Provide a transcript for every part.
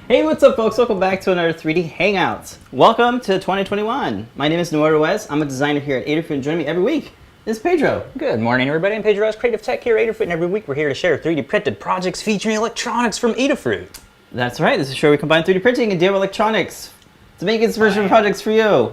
Hey, what's up, folks? Welcome back to another 3D Hangouts. Welcome to 2021. My name is Noah Ruiz. I'm a designer here at Adafruit, and joining me every week is Pedro. Good morning, everybody. I'm Pedro, Creative Tech here at Adafruit, and every week we're here to share 3D printed projects featuring electronics from Adafruit. That's right. This is where we combine 3D printing and DIY electronics to make inspiration projects for you.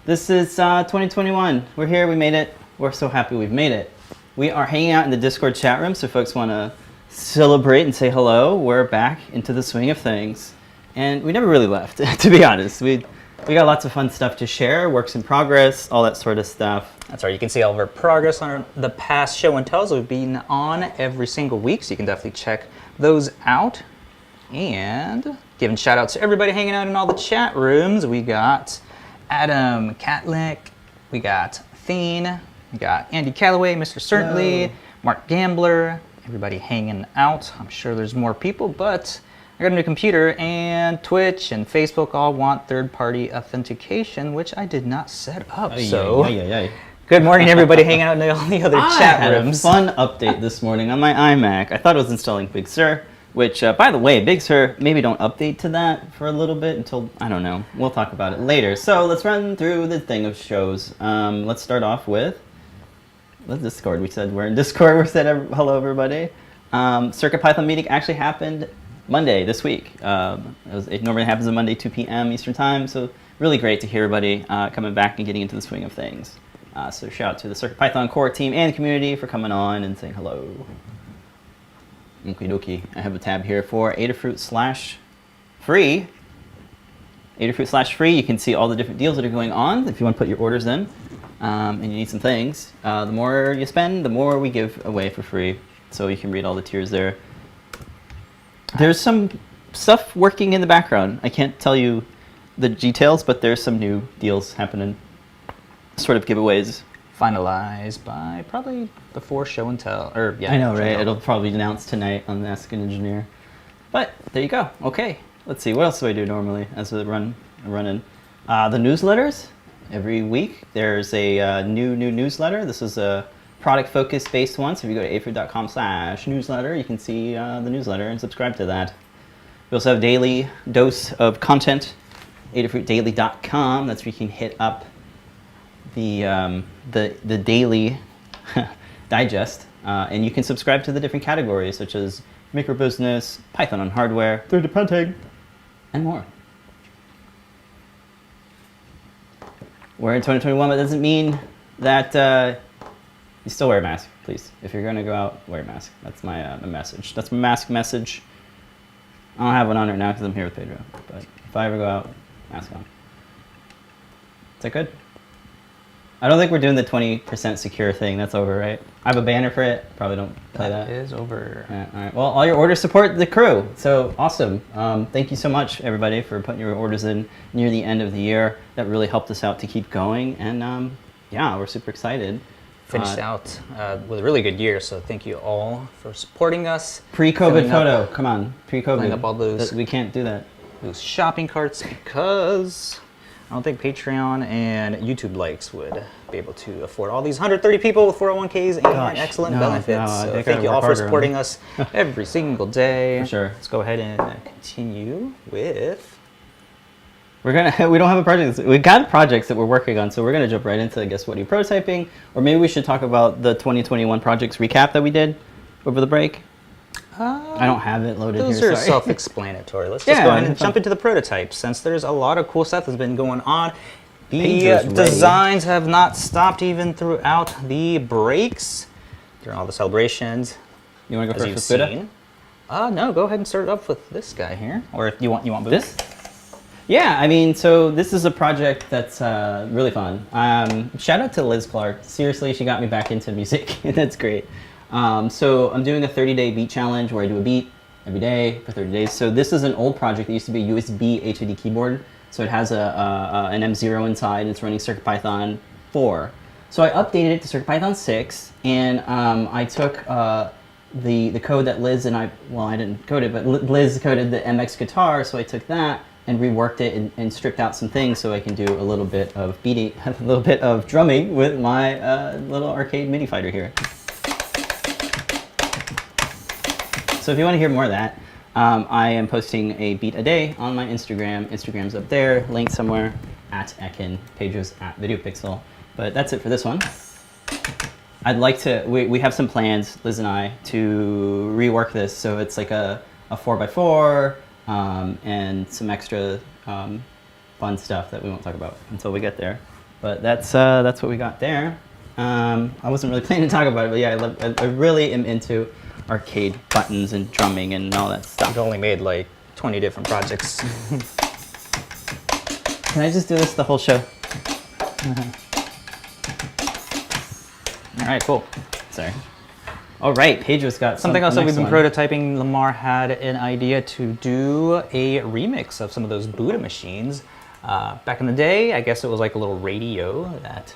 This is 2021. We're here. We made it. We're so happy we've made it. We are hanging out in the Discord chat room, so if folks want to celebrate and say hello. We're back into the swing of things, and we never really left. To be honest, we got lots of fun stuff to share, works in progress, all that sort of stuff. That's right. You can see all of our progress on the past show and tells we've been on every single week, so you can definitely check those out. And giving shout outs to everybody hanging out in all the chat rooms. We got Adam Catlick, we got Thane, we got Andy Calloway, Mr. Certainly, Hello. Mark Gambler. Everybody hanging out. I'm sure there's more people, but I got a new computer, and Twitch and Facebook all want third-party authentication, which I did not set up. Good morning, everybody hanging out in all the other chat rooms. I had a fun update this morning on my iMac. I thought it was installing Big Sur, which, by the way, Big Sur, maybe don't update to that for a little bit until, I don't know, we'll talk about it later. So let's run through the thing of shows. Let's start off with Discord. We said we're in Discord. We said hello, everybody. CircuitPython meeting actually happened Monday this week. It normally happens on Monday, 2 p.m. Eastern Time. So really great to hear everybody coming back and getting into the swing of things. So shout out to the CircuitPython core team and the community for coming on and saying hello. Okie dokie. I have a tab here for Adafruit/free. Adafruit/free. You can see all the different deals that are going on if you want to put your orders in. And you need some things. The more you spend, the more we give away for free. So you can read all the tiers there. There's some stuff working in the background. I can't tell you the details, but there's some new deals happening. Sort of giveaways. Finalized by probably before show and tell. Or yeah, I know, right? It'll probably be announced tonight on the Ask an Engineer. But there you go. Okay. Let's see. What else do I do normally as we run in? The newsletters. Every week there's a new newsletter. This is a product focus based one. So if you go to adafruit.com/newsletter, you can see the newsletter and subscribe to that. We also have a daily dose of content, adafruitdaily.com. That's where you can hit up the daily digest, and you can subscribe to the different categories such as microbusiness, Python on hardware, 3D printing, and more. We're in 2021, but that doesn't mean that you still wear a mask, please. If you're going to go out, wear a mask. That's my message. That's my mask message. I don't have one on right now because I'm here with Pedro. But if I ever go out, mask on. Is that good? I don't think we're doing the 20% secure thing. That's over, right? I have a banner for it. Probably don't play that. That is over. Yeah, all right. Well, all your orders support the crew. So awesome. Thank you so much, everybody, for putting your orders in near the end of the year. That really helped us out to keep going. And yeah, we're super excited. Finished out with a really good year, so thank you all for supporting us. Pre-COVID photo. Come on. Pre-COVID. Filling up all those. We can't do that. Those shopping carts because I don't think Patreon and YouTube likes would be able to afford all these 130 people with 401ks and excellent benefits. So thank you all for supporting us every single day. For sure. Let's go ahead and continue with. We don't have a project. We got projects that we're working on, so we're gonna jump right into, I guess, what are you prototyping? Or maybe we should talk about the 2021 projects recap that we did over the break. I don't have it loaded those here. Those are self-explanatory. Let's just go ahead and jump into the prototypes, since there's a lot of cool stuff that's been going on. The designs have not stopped even throughout the breaks, during all the celebrations. You want to go first with Buddha? No, go ahead and start it up with this guy here. Or if you want Buddha. This? Yeah, I mean, so this is a project that's really fun. Shout out to Liz Clark. Seriously, she got me back into music, and that's great. So I'm doing a 30-day beat challenge where I do a beat every day for 30 days. So this is an old project that used to be a USB HID keyboard. So it has an M0 inside, and it's running CircuitPython 4. So I updated it to CircuitPython 6, and I took the code that Liz and I didn't code it, but Liz coded the MX guitar, so I took that and reworked it and stripped out some things so I can do a little bit of beating, a little bit of drumming with my little arcade MIDI fighter here. So if you want to hear more of that, I am posting a beat a day on my Instagram. Instagram's up there, linked somewhere, at Ekin, Pedro's at VideoPixel. But that's it for this one. I'd like to, we have some plans, Liz and I, to rework this so it's like a 4x4 and some extra fun stuff that we won't talk about until we get there. But that's what we got there. I wasn't really planning to talk about it, but yeah, I really am into arcade buttons and drumming and all that stuff. I've only made like 20 different projects. Can I just do this the whole show? All right, cool. Sorry. All right, Pedro's got Something else that we've been one. prototyping. Lamar had an idea to do a remix of some of those Buddha machines. Back in the day, I guess it was like a little radio that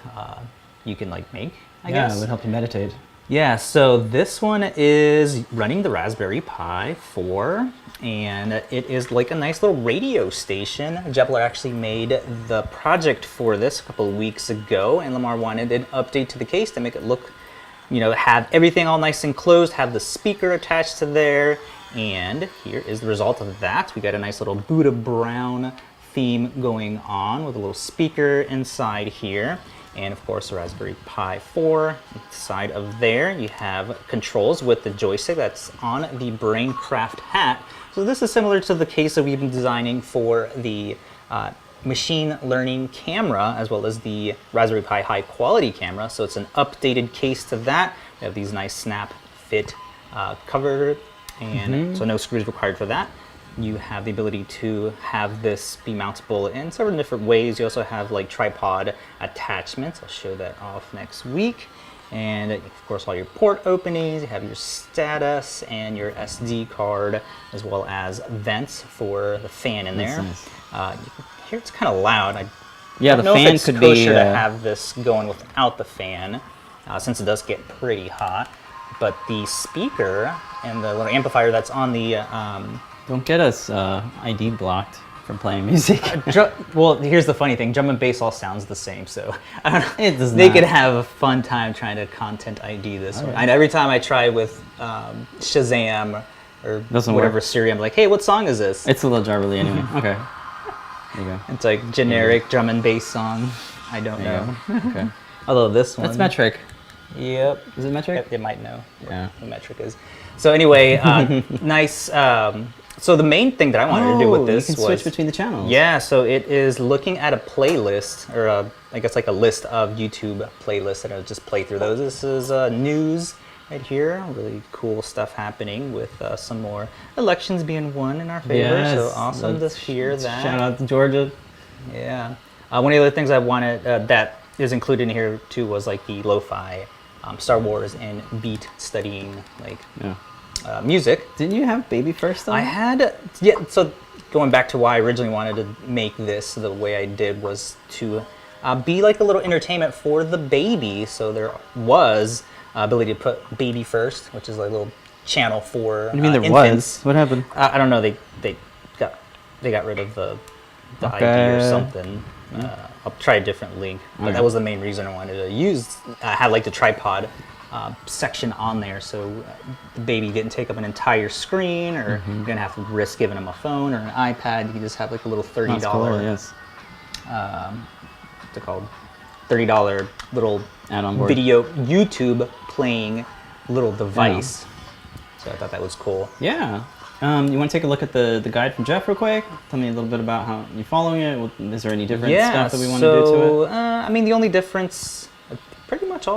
you can like make, I guess. Yeah, it would help you meditate. Yeah, so this one is running the Raspberry Pi 4, and it is like a nice little radio station. Jepler actually made the project for this a couple of weeks ago, and Lamar wanted an update to the case to make it look, you know, have everything all nice and closed, have the speaker attached to there, and here is the result of that. We got a nice little Buddha brown theme going on with a little speaker inside here. And of course, the Raspberry Pi 4 inside of there. You have controls with the joystick that's on the Braincraft hat. So this is similar to the case that we've been designing for the machine learning camera, as well as the Raspberry Pi high quality camera. So it's an updated case to that. We have these nice snap fit cover, and so no screws required for that. You have the ability to have this be mountable in several different ways. You also have like tripod attachments. I'll show that off next week. And of course, all your port openings. You have your status and your SD card, as well as vents for the fan in there. Nice. You can hear it's kind of loud. Yeah, don't the know if fan it's could kosher be to have this going without the fan, since it does get pretty hot. But the speaker and the little amplifier that's on the Don't get us ID blocked from playing music. well, here's the funny thing: drum and bass all sounds the same, so I don't know. It does They not. could have a fun time trying to content ID this one. right. And every time I try with Shazam or Doesn't whatever work. Siri, I'm like, "Hey, what song is this?" It's a little jarbly anyway. Okay. There you go. It's like generic drum and bass song. I don't There know. you go. Okay. Although this one, That's metric. Yep, Is it metric? it might know Yeah. what metric is. So anyway, nice. So the main thing that I wanted to do with this you can was switch between the channels. Yeah, so it is looking at a playlist, or I guess like a list of YouTube playlists, and I'll just play through those. This is news right here. Really cool stuff happening with some more elections being won in our favor. Yes, So awesome to let's hear that. Shout out to Georgia. Yeah. One of the other things I wanted that is included in here too was like the lo-fi Star Wars and beat studying like Yeah. music. Didn't you have baby first though? I had, yeah, so going back to why I originally wanted to make this the way I did was to be like a little entertainment for the baby. So there was ability to put baby first, which is like a little channel for What do you mean there infants. was? What happened? I don't know, they got rid of the ID or something. I'll try a different link, but that was the main reason I wanted to use. I had like the tripod section on there, so the baby didn't take up an entire screen, or you're gonna have to risk giving them a phone or an iPad. You can just have like a little $30. That's cool, yes. What's it called? $30 little Add-on board. video YouTube playing little device. So I thought that was cool. Yeah. You want to take a look at the guide from Jeff real quick? Tell me a little bit about how you're following it. Is there any different stuff that we want to do to it? I mean, the only difference, pretty much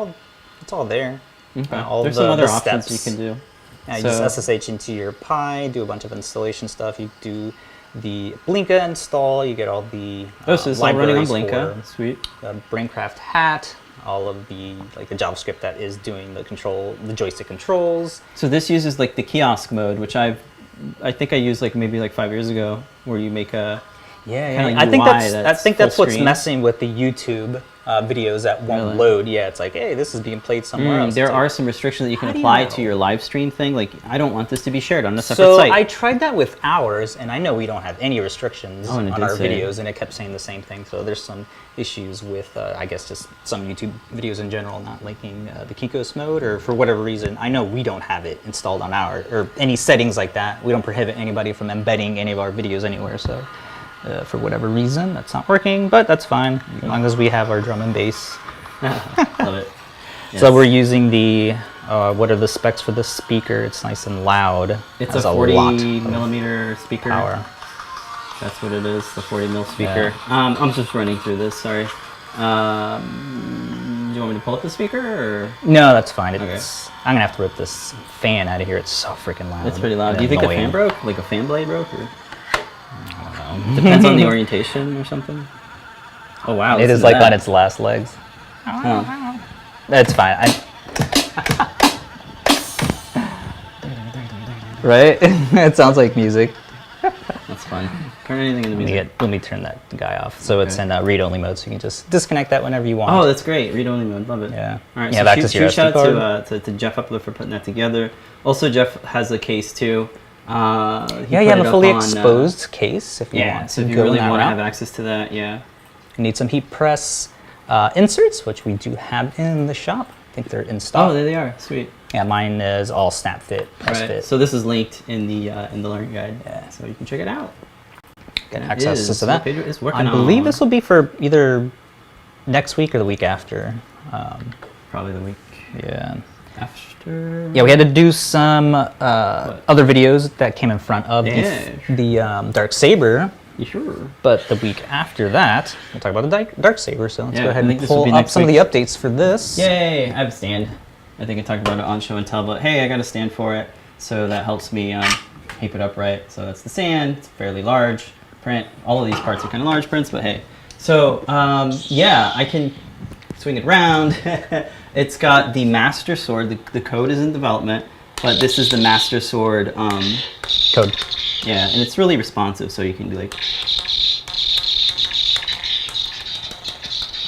it's all there. Okay. All There's the, some other the options steps. you can do. Yeah, you So- just SSH into your Pi, do a bunch of installation stuff. You do the Blinka install. You get all the Oh, so it's all running on libraries Blinka. for Sweet. the Braincraft hat. All of the like the JavaScript that is doing the joystick controls. So this uses like the kiosk mode, which I think I used like maybe like 5 years ago, where you make a Yeah, Kinda I think UI that's full what's screen. messing with the YouTube videos that won't Really? load. Yeah, it's like, hey, this is being played somewhere else. There It's like, are some restrictions that you can how do you apply know? to your live stream thing. Like, I don't want this to be shared on a separate so site. I tried that with ours, and I know we don't have any restrictions Oh, and it on did our say. videos, and it kept saying the same thing. So there's some issues with, I guess, just some YouTube videos in general not linking the Kikos mode, or for whatever reason. I know we don't have it installed on our, or any settings like that. We don't prohibit anybody from embedding any of our videos anywhere. So for whatever reason, that's not working, but that's fine as long as we have our drum and bass. Love it. So Yes. we're using the, what are the specs for this speaker? It's nice and loud. It's Has a lot 40 of millimeter speaker. power. That's what it is, the 40 mil speaker. I'm just running through this, sorry. Do you want me to pull up the speaker, or? No, that's fine. Okay. I'm gonna have to rip this fan out of here. It's so freaking loud. It's pretty loud. and Do you think a annoying. fan broke? Like a fan blade broke? Or? I don't know. Depends on the orientation or something. Oh wow. It listen is to like that. on its last legs. Oh. That's fine. Right? It sounds like music. That's fun. Turn anything into music. Let me turn that guy off. So it's Okay. in read-only mode, so you can just disconnect that whenever you want. Oh, that's great. Read only mode. Love it. Yeah. All right. Yeah, So back huge, to your huge shout SD out to Jeff Upler for putting that together. Also, Jeff has a case too. He Yeah, put you have it a up fully on, exposed case if you Yeah. want So to if you go really that want to route. have access to that, yeah. You need some heat press inserts, which we do have in the shop. I think they're in stock. Oh, there they are. Sweet. Yeah, mine is all snap fit, press Right. fit. So this is linked in the learning guide. Yeah. So you can check it out. Get That access is to that. what Pedro is working I believe on. this will be for either next week or the week after. Probably the week Yeah. after. Yeah, we had to do some other videos that came in front of Yeah. the Darksaber, You sure? but the week after that, we'll talk about the Darksaber. So let's Yeah, go ahead I think and this will pull be up next some week. of the updates for this. Yay! I have a stand. I think I talked about it on show and tell, but hey, I got a stand for it, so that helps me keep it upright. So that's the stand. It's fairly large print. All of these parts are kind of large prints, but hey. So yeah, I can swing it around. It's got the Master Sword. The code is in development, but this is the Master Sword Code. yeah, and it's really responsive, so you can do like.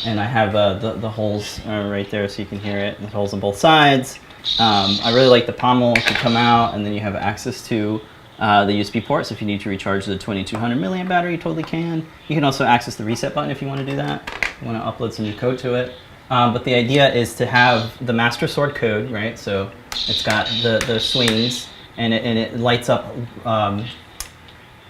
And I have the holes right there, so you can hear it. The holes on both sides. I really like the pommel to come out, and then you have access to the USB port. So if you need to recharge the 2200 milliamp battery, you totally can. You can also access the reset button if you want to do that. You want to upload some new code to it. But the idea is to have the Master Sword code, right? So it's got the swings, and it lights up.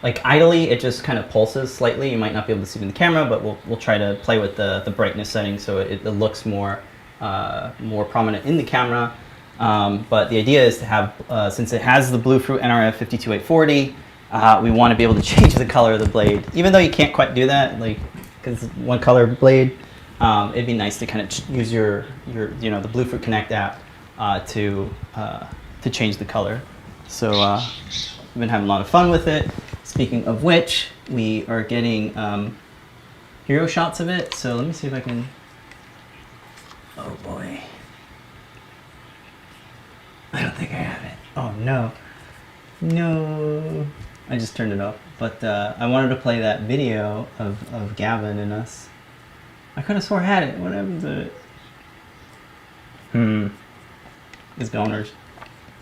Like idly, it just kind of pulses slightly. You might not be able to see it in the camera, but we'll try to play with the brightness setting so it looks more prominent in the camera. But the idea is to have, since it has the Bluefruit NRF 52840, we want to be able to change the color of the blade. Even though you can't quite do that, like because it's one color blade, it'd be nice to kind of use your the Bluefruit Connect app to change the color. So we've been having a lot of fun with it. Speaking of which, we are getting hero shots of it. So let me see if I can. Oh boy. I don't think I have it. Oh no. No. I just turned it off. But I wanted to play that video of Gavin and us. I could have swore I had it. What happened to it? It's goners.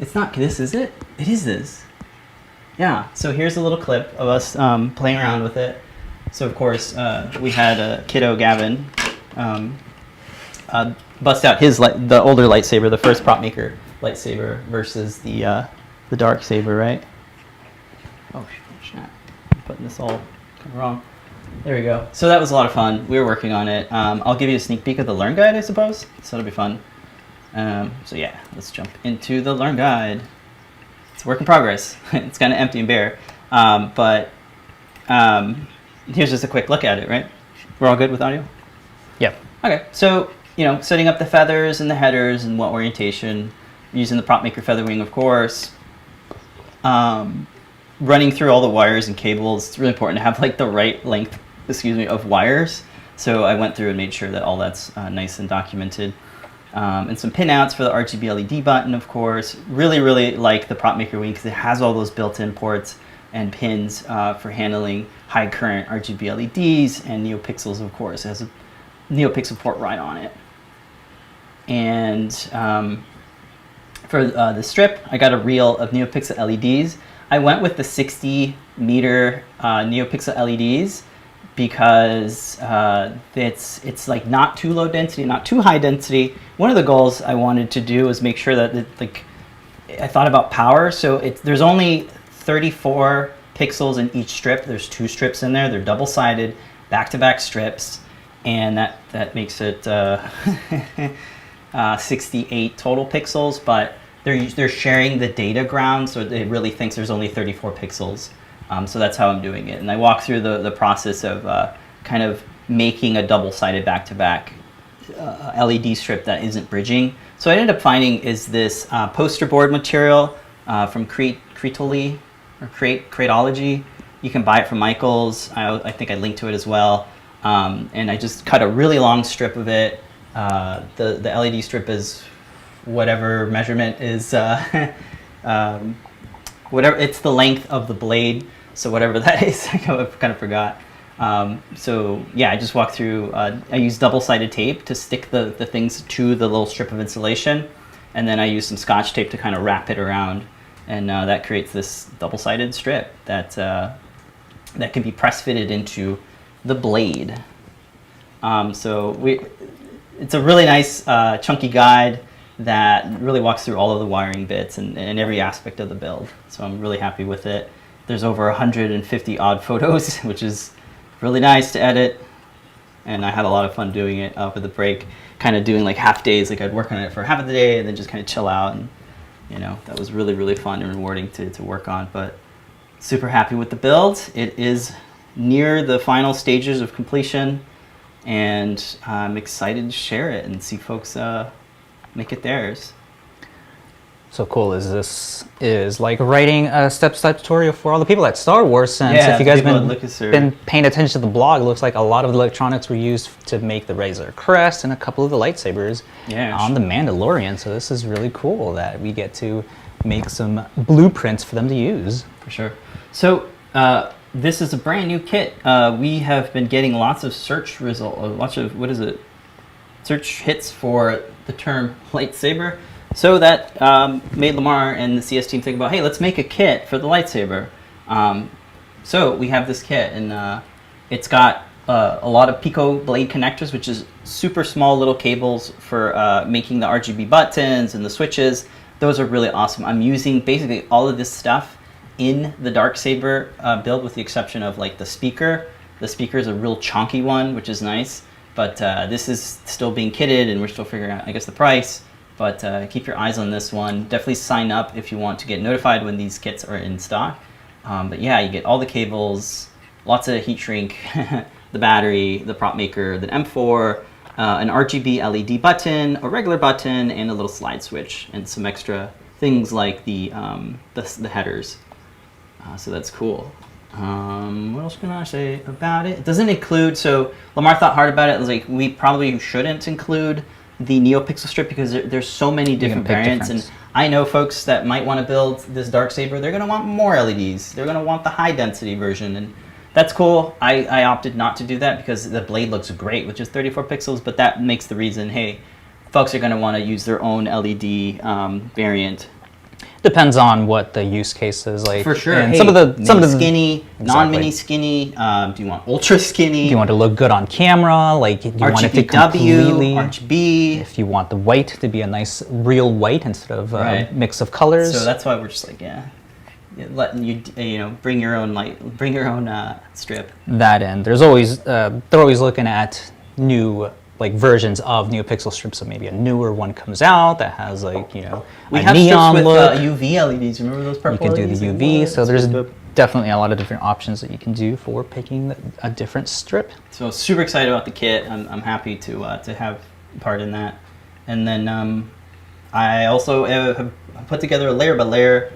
It's not this, is it? It is this. Yeah, so here's a little clip of us playing around with it. So of course, we had kiddo Gavin bust out the older lightsaber, the first prop maker lightsaber versus the Darksaber, right? Oh snap! I'm putting this all kind of wrong. There we go. So that was a lot of fun. We were working on it. I'll give you a sneak peek of the Learn Guide, I suppose. So it'll be fun. So yeah, let's jump into the Learn Guide. It's a work in progress. It's kind of empty and bare. But here's just a quick look at it, right? We're all good with audio? Yep. Okay, so, setting up the feathers and the headers and what orientation, using the prop maker feather wing, of course. Running through all the wires and cables. It's really important to have like the right length, of wires. So I went through and made sure that all that's nice and documented. And some pinouts for the RGB LED button, of course. Really, really like the prop maker wing because it has all those built-in ports. and pins for handling high current RGB LEDs, and NeoPixels, of course, has a NeoPixel port right on it. And for the strip, I got a reel of NeoPixel LEDs. I went with the 60-meter NeoPixel LEDs because it's like not too low density, not too high density. One of the goals I wanted to do was make sure that I thought about power. So there's only 34 pixels in each strip. There's 2 strips in there. They're double-sided, back-to-back strips, and that makes it 68 total pixels. But they're sharing the data ground, so it really thinks there's only 34 pixels. So that's how I'm doing it. And I walk through the process of kind of making a double-sided back-to-back LED strip that isn't bridging. So what I ended up finding is this poster board material from Creatology. You can buy it from Michaels. I think I linked to it as well. And I just cut a really long strip of it. The LED strip is whatever measurement is, whatever, it's the length of the blade. So whatever that is, I kind of forgot. So yeah, I just walked through, I used double-sided tape to stick the things to the little strip of insulation. And then I used some Scotch tape to kind of wrap it around. And that creates this double-sided strip that can be press-fitted into the blade. It's a really nice chunky guide that really walks through all of the wiring bits and every aspect of the build. So I'm really happy with it. There's over 150 odd photos, which is really nice to edit. And I had a lot of fun doing it over the break, kind of doing like half days. Like I'd work on it for half of the day and then just kind of chill out. And that was really, really fun and rewarding to work on. But super happy with the build. It is near the final stages of completion, and I'm excited to share it and see folks make it theirs. So cool. This is like writing a step-by-step tutorial for all the people at Star Wars, since if you guys been paying attention to the blog, it looks like a lot of the electronics were used to make the Razor Crest and a couple of the lightsabers on the Mandalorian. So this is really cool that we get to make some blueprints for them to use. For sure. So this is a brand new kit. We have been getting lots of search search hits for the term lightsaber. So that made Lamar and the CS team think about, hey, let's make a kit for the lightsaber. So we have this kit, and it's got a lot of Pico blade connectors, which is super small little cables for making the RGB buttons and the switches. Those are really awesome. I'm using basically all of this stuff in the Darksaber build, with the exception of like the speaker. The speaker is a real chunky one, which is nice, but this is still being kitted, and we're still figuring out, I guess, the price. But keep your eyes on this one. Definitely sign up if you want to get notified when these kits are in stock. But yeah, you get all the cables, lots of heat shrink, the battery, the prop maker, the M4, an RGB LED button, a regular button, and a little slide switch, and some extra things like the headers. So that's cool. What else can I say about it? It doesn't include, so Lamar thought hard about it. It was like, we probably shouldn't include the NeoPixel strip because there's so many different variants. And I know folks that might want to build this Darksaber, they're going to want more LEDs. They're going to want the high density version, and that's cool. I opted not to do that because the blade looks great with just 34 pixels, but that makes the reason, hey, folks are going to want to use their own LED variant. Depends on what the use case is like. For sure. And hey, some of the skinny, non-mini skinny. Do you want ultra skinny? Do you want to look good on camera? Like, do you want it to completely RGB? If you want the white to be a nice real white instead of a mix of colors. So that's why we're just like, letting you bring your own strip. That end, there's always they're always looking at new versions of NeoPixel strips, so maybe a newer one comes out that has we have neon strips look. With UV LEDs. Remember those purple You can LEDs? do the UV, so there's definitely a lot of different options that you can do for picking a different strip. So super excited about the kit. I'm happy to have part in that. And then I also have put together a layer by layer.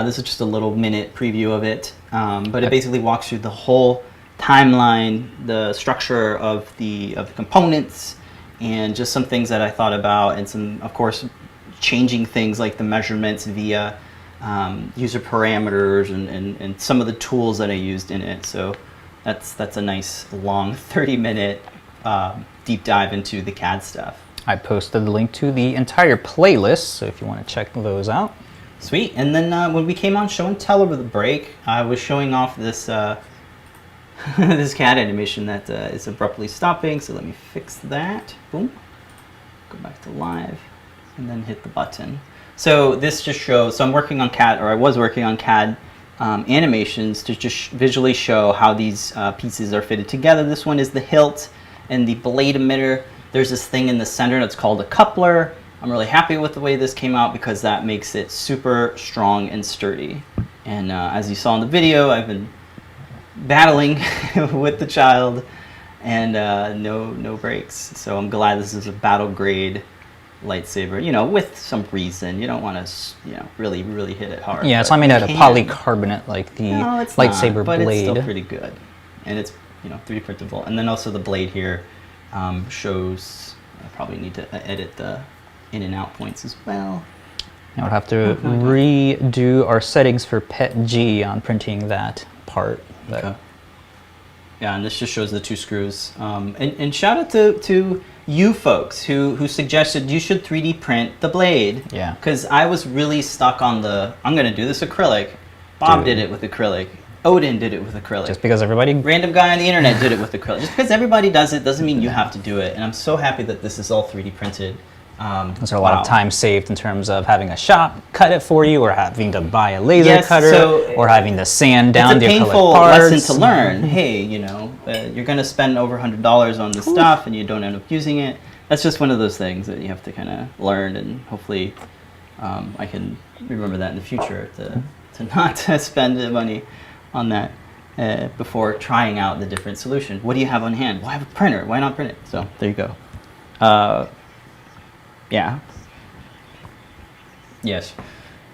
This is just a little minute preview of it, but it basically walks through the whole timeline, the structure of the components, and just some things that I thought about, and some, of course, changing things like the measurements via user parameters and some of the tools that I used in it. So that's a nice long 30-minute deep dive into the CAD stuff. I posted the link to the entire playlist, so if you want to check those out. Sweet. And then when we came on show and tell over the break, I was showing off this this CAD animation that is abruptly stopping. So let me fix that. Boom. Go back to live, and then hit the button. So this just shows. So I'm working on CAD, or I was working on CAD animations to just visually show how these pieces are fitted together. This one is the hilt and the blade emitter. There's this thing in the center that's called a coupler. I'm really happy with the way this came out because that makes it super strong and sturdy. And as you saw in the video, I've been battling with the child, and no breaks. So I'm glad this is a battle grade lightsaber. You know, with some reason. You don't want to, really hit it hard. Yeah, it's not made out of polycarbonate like the lightsaber but blade. It's still pretty good, and it's 3D printable. And then also the blade here shows. I probably need to edit the in and out points as well. Now we'll have to redo our settings for PET-G on printing that part. Okay. Yeah, and this just shows the 2 screws. And shout out to you folks who suggested you should 3D print the blade. Yeah. Because I was really stuck on I'm going to do this acrylic. Bob did it with acrylic. Odin did it with acrylic. Just because everybody... Random guy on the internet did it with acrylic. Just because everybody does it doesn't mean you have to do it. And I'm so happy that this is all 3D printed. There's a lot of time saved in terms of having a shop cut it for you, or having to buy a laser cutter, or having to sand down the acrylic parts. It's a painful lesson to learn. Hey, you're going to spend over $100 on this stuff and you don't end up using it. That's just one of those things that you have to kind of learn, and hopefully I can remember that in the future to not spend the money on that before trying out the different solution. What do you have on hand? Well, I have a printer. Why not print it? So there you go. Yeah. Yes.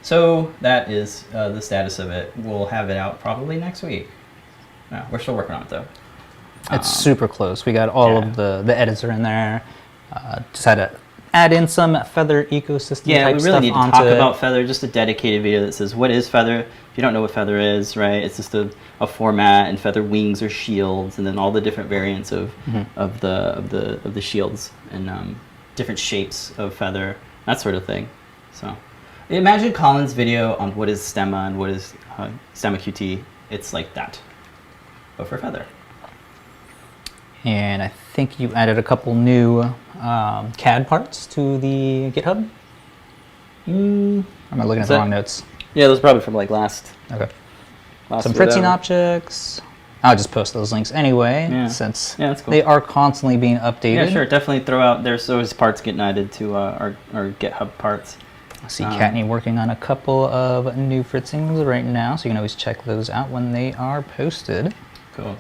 So that is the status of it. We'll have it out probably next week. No, we're still working on it though. It's super close. We got all of the edits are in there. Just had to add in some Feather ecosystem type we really stuff need to onto talk it. about Feather. Just a dedicated video that says what is Feather. If you don't know what Feather is, right? It's just a format, and Feather wings or shields, and then all the different variants of the shields and different shapes of Feather, that sort of thing. So imagine Colin's video on what is Stemma and what is Stemma QT. It's like that, but for Feather. And I think you added a couple new CAD parts to the GitHub. Am I looking at the wrong notes? Yeah, those are probably from like last. Okay. Some printing objects. I'll just post those links anyway, since that's cool. They are constantly being updated. Yeah, sure. Definitely throw out. There's always parts getting added to our GitHub parts. I see Katney working on a couple of new fritzings right now, so you can always check those out when they are posted. Cool.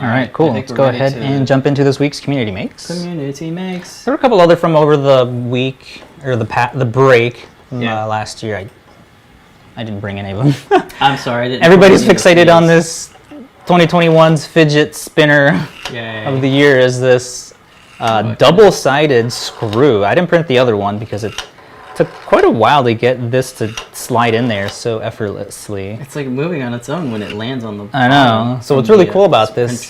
All right, cool. Let's go ahead and jump into this week's Community Makes. Community Makes. There were a couple other from over the week, or the break last year. I didn't bring any of them. I'm sorry, I didn't. Everybody's fixated on this 2021's fidget spinner of the year is this double-sided screw. I didn't print the other one because it took quite a while to get this to slide in there so effortlessly. It's like moving on its own when it lands on the I know. So what's really cool about this...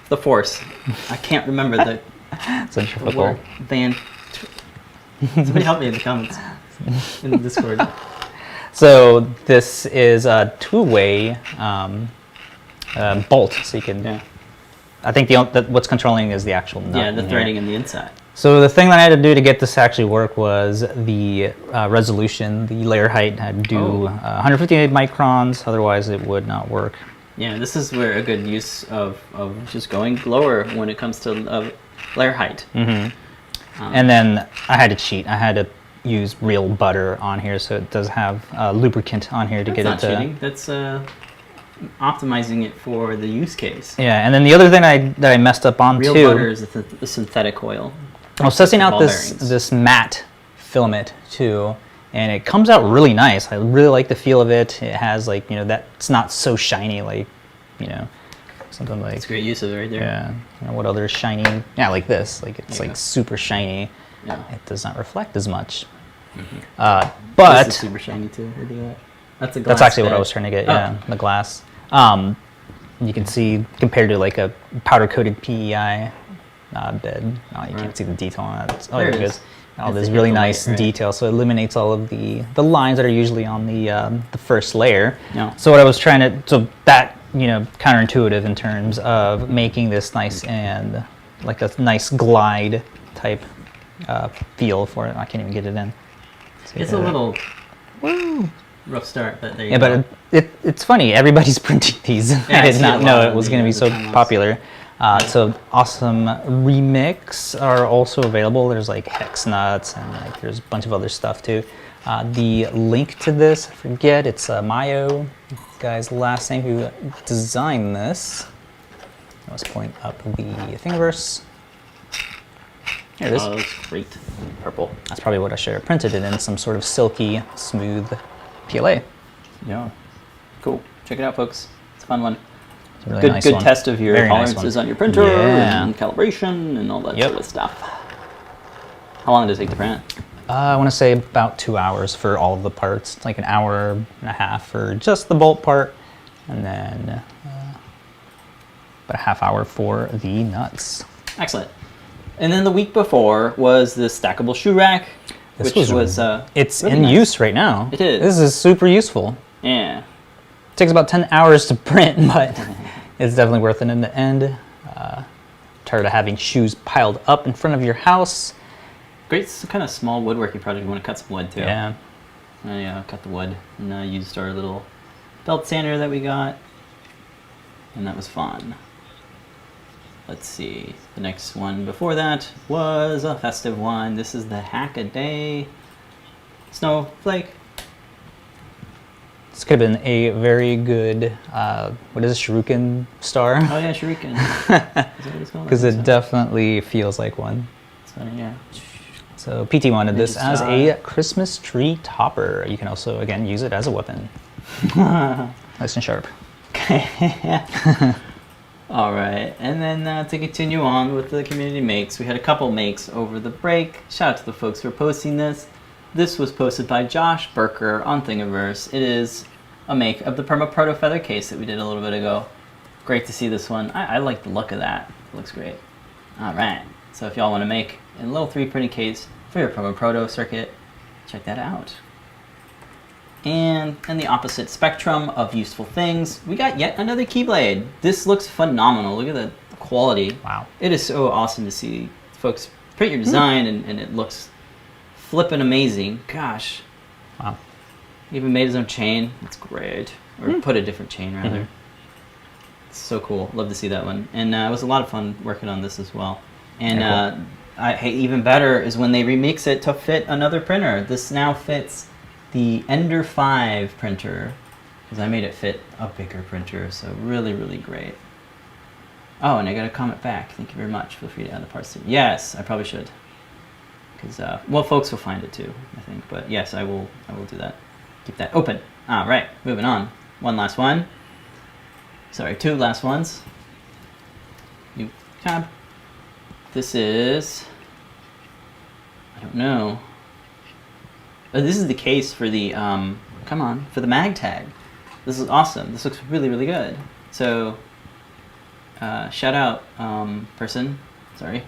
The force. I can't remember the centrifugal. Somebody help me in the comments. In the Discord. So this is a two-way bolt, so you can... I think what's controlling is the actual nut. Yeah, the threading in the inside. So the thing that I had to do to get this to actually work was the resolution, the layer height. I had to do 158 microns, otherwise it would not work. Yeah, this is where a good use of just going lower when it comes to layer height. And then I had to cheat. I had to use real butter on here, so it does have lubricant on here to get it to... That's not cheating. That's optimizing it for the use case. Yeah, and then the other thing that I messed up on real too... Real butter is the synthetic oil. I was testing out this matte filament too, and it comes out really nice. I really like the feel of it. It has like, that's not so shiny like, something like... It's great use of it right there. Yeah. What other shiny... Yeah, like this. Like it's like super shiny. Yeah. It does not reflect as much. This But is super shiny too. Look at that. That's a glass that's actually what I bed. was trying to get. Oh. Yeah, the glass. You can see compared to like a powder coated PEI bed. Oh, you can't see the detail on that. Oh, There there it it is. goes. Oh, That's there's the really hit light, nice right. detail, so it eliminates all of the lines that are usually on the first layer. Yeah. So what I was trying to, so that, you know, counterintuitive in terms of making this nice and like a nice glide type feel for it. I can't even get it in. So It's a little rough start, but there you yeah, go. but it's funny. Everybody's printing these. Yeah, I I did see not a know lot it on was the, going to be the so timelines. popular. So awesome remix are also available. There's like hex nuts and like there's a bunch of other stuff too. The link to this, I forget, it's Mayo, guy's last name, who designed this. Let's point up the Thingiverse. Here it is. Oh, that's great. Purple. That's probably what I should have printed it in, some sort of silky, smooth PLA. Yeah. Cool. Check it out, folks. It's a fun one. It's a really Good, nice good one. test of your Very nice tolerances one. on your printer Yeah. and calibration and all that Yep. sort of stuff. How long does it take to print? I want to say about 2 hours for all of the parts, like an hour and a half for just the bolt part, and then about a half hour for the nuts. Excellent. And then the week before was the stackable shoe rack, This which was it's really in nice. use right now. It is. This is super useful. Yeah. It takes about 10 hours to print, but it's definitely worth it in the end. Tired of having shoes piled up in front of your house. Great kind of small woodworking project. You want to cut some wood too. Yeah. I cut the wood and used our little belt sander that we got, and that was fun. Let's see. The next one before that was a festive one. This is the Hack-A-Day Snowflake. This could have been a very good, what is it, shuriken star? Oh yeah, shuriken. Is that what it's called? Because I it think so. definitely feels like one. It's funny, yeah. So PT wanted this Ninja as star. a Christmas tree topper. You can also, again, use it as a weapon. Nice and sharp. All right, and then to continue on with the community makes, we had a couple makes over the break. Shout out to the folks for posting this. This was posted by Josh Berker on Thingiverse. It is a make of the Perma Proto feather case that we did a little bit ago. Great to see this one. I like the look of that. It looks great. All right, so if y'all want to make a little 3D printing case for your Perma Proto circuit, check that out. And in the opposite spectrum of useful things, we got yet another Keyblade. This looks phenomenal. Look at the quality. Wow. It is so awesome to see folks print your design and it looks flippin' amazing. Gosh. Wow. Even made his own chain. That's great. Or put a different chain, rather. It's so cool. Love to see that one. And it was a lot of fun working on this as well. And hey, even better is when they remix it to fit another printer. This now fits the Ender 5 printer, because I made it fit a bigger printer, so really, really great. Oh, and I got a comment back. Thank you very much. Feel free to add the parts. Yes, I probably should, because well, folks will find it too, I think. But yes, I will do that. Keep that open. All right, moving on. One last one. Sorry, two last ones. New tab. This is, I don't know. Oh, this is the case for the, come on, for the mag tag. This is awesome. This looks really, really good. So, shout out, person, sorry,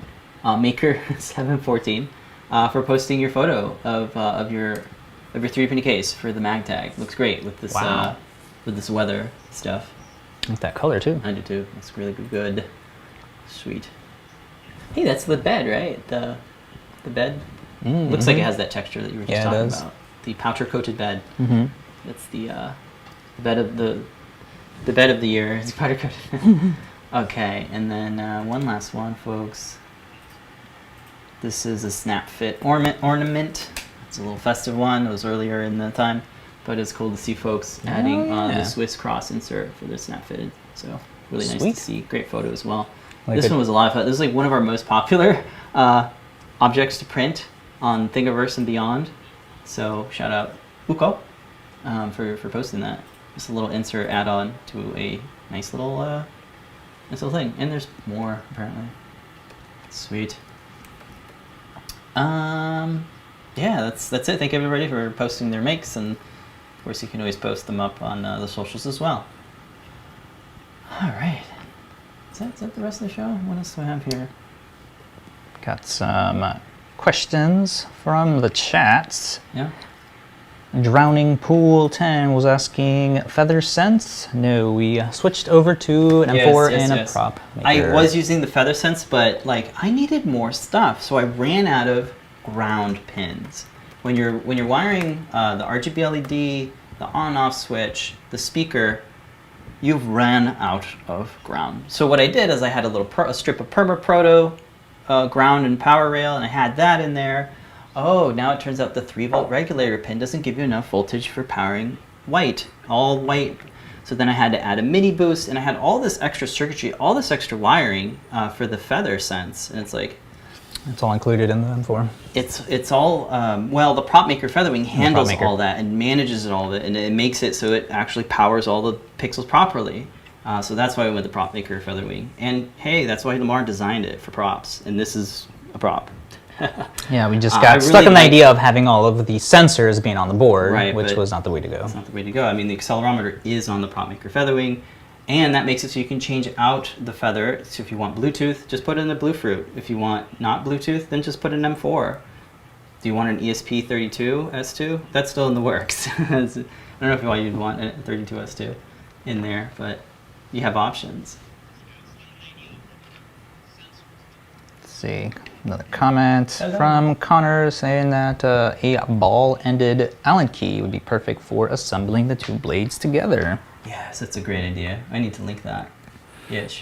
Maker714, for posting your photo of your 3D printing case for the mag tag. Looks great with this, Wow. with this weather stuff. I like that color too. I do too. That's really good. Sweet. Hey, that's the bed, right? The bed. Looks like it has that texture that you were just Yeah, it talking does. about. The powder coated bed. Mm-hmm. That's the bed of the bed of the year. It's powder coated. Okay, and then one last one, folks. This is a snap fit ornament. It's a little festive one. It was earlier in the time, but it's cool to see folks adding yeah. the Swiss cross insert for their snap fitted. So really nice Sweet. to see. Great photo as well. Like this it- one was a lot of fun. This is like one of our most popular objects to print on Thingiverse and beyond. So shout out Uko for posting that. Just a little insert add-on to a nice little thing. And there's more apparently. Sweet. Yeah, yeah, that's it. Thank everybody for posting their makes, and of course you can always post them up on the socials as well. All right, is that the rest of the show? What else do I have here? Got some questions from the chats. Yeah. Drowning Pool 10 was asking feather sense. No, we switched over to an M4 and a prop maker. I was using the feather sense, but like I needed more stuff, so I ran out of ground pins. When you're wiring the RGB LED, the on-off switch, the speaker, you've ran out of ground. So what I did is I had a strip of Perma Proto ground and power rail, and I had that in there. Oh, now it turns out the 3-volt regulator pin doesn't give you enough voltage for powering all white. So then I had to add a mini boost, and I had all this extra circuitry, all this extra wiring for the feather sense, and it's like, it's all included in the M4. It's all, well, the prop maker Featherwing handles all that and manages all of it, and it makes it so it actually powers all the pixels properly. So that's why I went with the prop maker Featherwing. And hey, that's why Lamar designed it for props, and this is a prop. Yeah, we just got stuck in the idea of having all of the sensors being on the board, right, which was not the way to go. It's not the way to go. I mean, the accelerometer is on the prop maker Featherwing, and that makes it so you can change out the feather. So if you want Bluetooth, just put in the Bluefruit. If you want not Bluetooth, then just put in M4. Do you want an ESP32 S2? That's still in the works. I don't know if you'd want a 32 S2 in there, but you have options. Let's see. Another comment from Connor saying that a ball-ended Allen key would be perfect for assembling the two blades together. Yes, that's a great idea. I need to link that. Yes.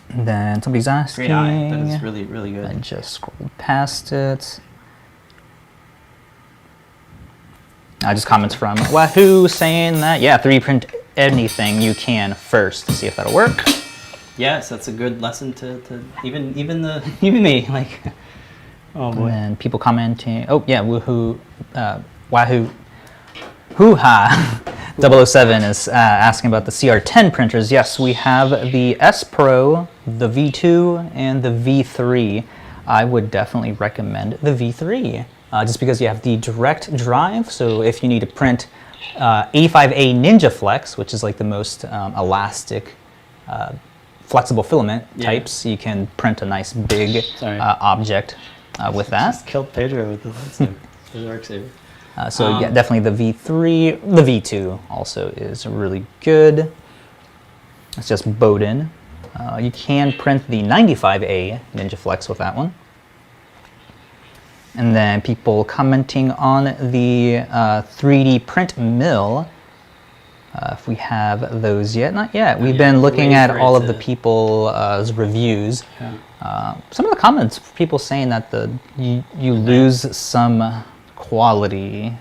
And then somebody's asking. Great eye. That is really, really good. I just scrolled past it. Just comments from Wahoo saying that, yeah, 3D print anything you can first to see if that'll work. Yes, that's a good lesson to even me, like, oh boy. And people commenting, oh yeah, Wahoo, hoo-ha. 007 is asking about the CR10 printers. Yes, we have the S Pro, the V2, and the V3. I would definitely recommend the V3, just because you have the direct drive. So if you need to print A5A Ninja Flex, which is like the most elastic, flexible filament types, you can print a nice big object with that. Just killed Pedro with the Lightsaber, the Darksaber. So yeah, definitely the V3. The V2 also is really good. It's just Bowden. You can print the 95A Ninja Flex with that one. And then people commenting on the 3D print mill. If we have those yet, not yet. We've been looking at all of the people's reviews. Yeah. Some of the comments, people saying that you lose some quality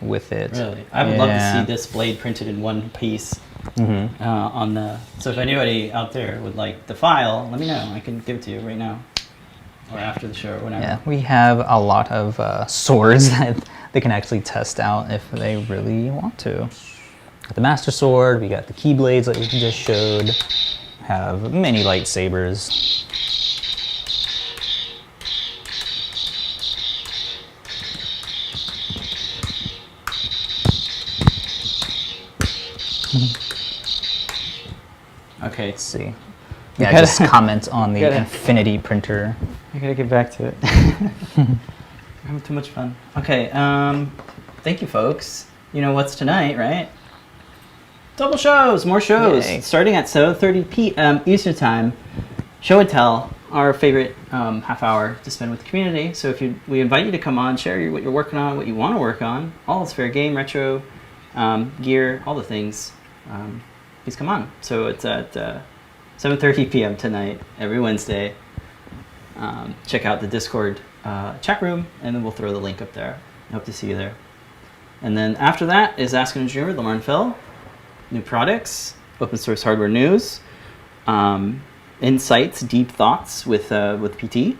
with it. Really, I would love to see this blade printed in one piece. On the. So if anybody out there would like the file, let me know. I can give it to you right now, or after the show, or whatever. Yeah, we have a lot of swords that they can actually test out if they really want to. Got the Master Sword, we got the Keyblades that we just showed, have many lightsabers. Okay. Let's see. Yeah, just comment on the Infinity printer. I gotta get back to it. I'm having too much fun. Okay, thank you folks. You know what's tonight, right? Double shows, more shows. Yay. Starting at 7:30 p.m. Eastern Time. Show and Tell, our favorite half hour to spend with the community. So if we invite you to come on, share what you're working on, what you want to work on. All is fair game, retro, gear, all the things. Please come on. So it's at 7:30 p.m. tonight, every Wednesday. Check out the Discord chat room, and then we'll throw the link up there. I hope to see you there. And then after that is Ask an Engineer with Lamar and Phil. New products, open source hardware news, insights, deep thoughts with PT,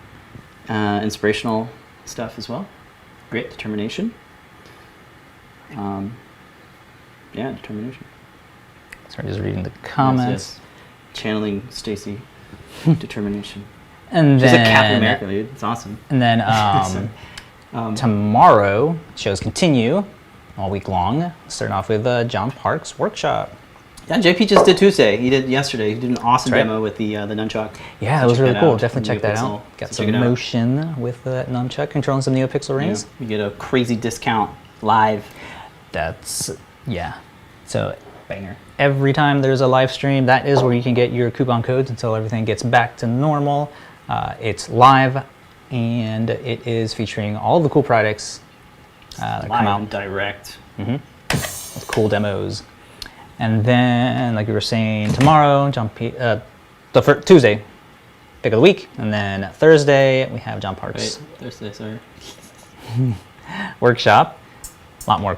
inspirational stuff as well. Grit, determination. Yeah, determination. Sorry, just reading the comments. Yes. Channeling Stacy, determination. And she's then like Captain America, dude. It's awesome. And then Tomorrow, shows continue all week long. Starting off with John Park's workshop. Yeah, JP just did Tuesday. He did yesterday. He did an awesome That's right. demo with the nunchuck. Yeah, So that was check really cool. out. Definitely check that NeoPixel. out. Got So some check it out. motion with the nunchuck, controlling some NeoPixel rings. You get a crazy discount live. That's, yeah. So Banger. every time there's a live stream, that is where you can get your coupon codes until everything gets back to normal. It's live, and it is featuring all the cool products that come Live out. and direct. With cool demos. And then, like we were saying, tomorrow, Tuesday, pick of the week. And then Thursday, we have John Park's Wait, Thursday, sorry. workshop. A lot more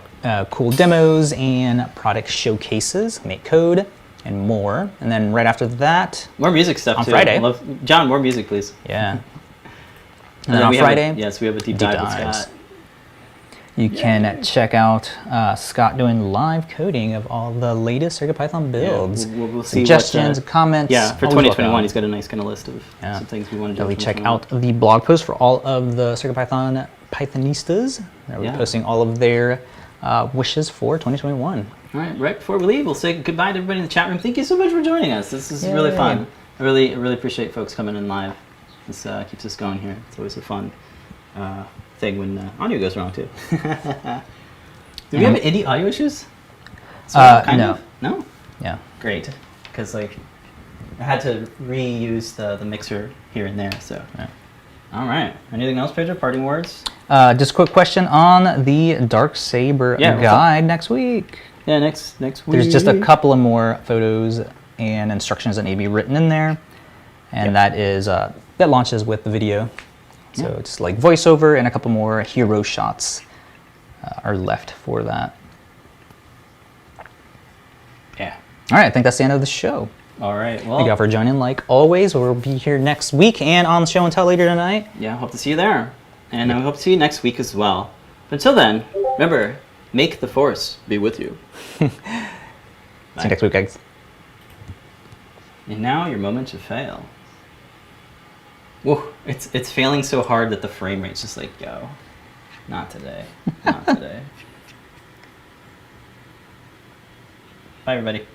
cool demos and product showcases, make code, and more. And then right after that, More music stuff On too. Friday. John, more music, please. yeah. And then on we have Friday, yes, we have a deep dive with dives. Scott. you can check out Scott doing live coding of all the latest CircuitPython builds. We'll see Suggestions, what, comments. yeah, for always 2021, welcome. he's got a nice kind of list of Yeah. some things we want to do. Definitely for check 2021. out the blog post for all of the CircuitPython Pythonistas. We're Yeah. posting all of their wishes for 2021. All right before we leave, we'll say goodbye to everybody in the chat room. Thank you so much for joining us. This is Yay. really fun. I really appreciate folks coming in live. This keeps us going here. It's always a fun thing when audio goes wrong too. Do we have any audio issues? Kind no. of? No? Yeah. Great. Because like I had to reuse the mixer here and there. So Yeah. all right. Anything else, Pedro? Parting words? Just a quick question on the Darksaber Yeah, what's guide next week. Yeah, next week. There's just a couple of more photos and instructions that need to be written in there. And that is that launches with the video. So Yeah. it's like voiceover and a couple more hero shots are left for that. Yeah. All right, I think that's the end of the show. All right. Well, Thank you all for joining. Like always, we'll be here next week and on the show and tell later tonight. yeah, hope to see you there. And I hope to see you next week as well. But until then, remember, make the force be with you. See you next week, guys. And now your moment to fail. Whoa, it's failing so hard that the frame rate's just like, yo, not today, not today. Bye, everybody.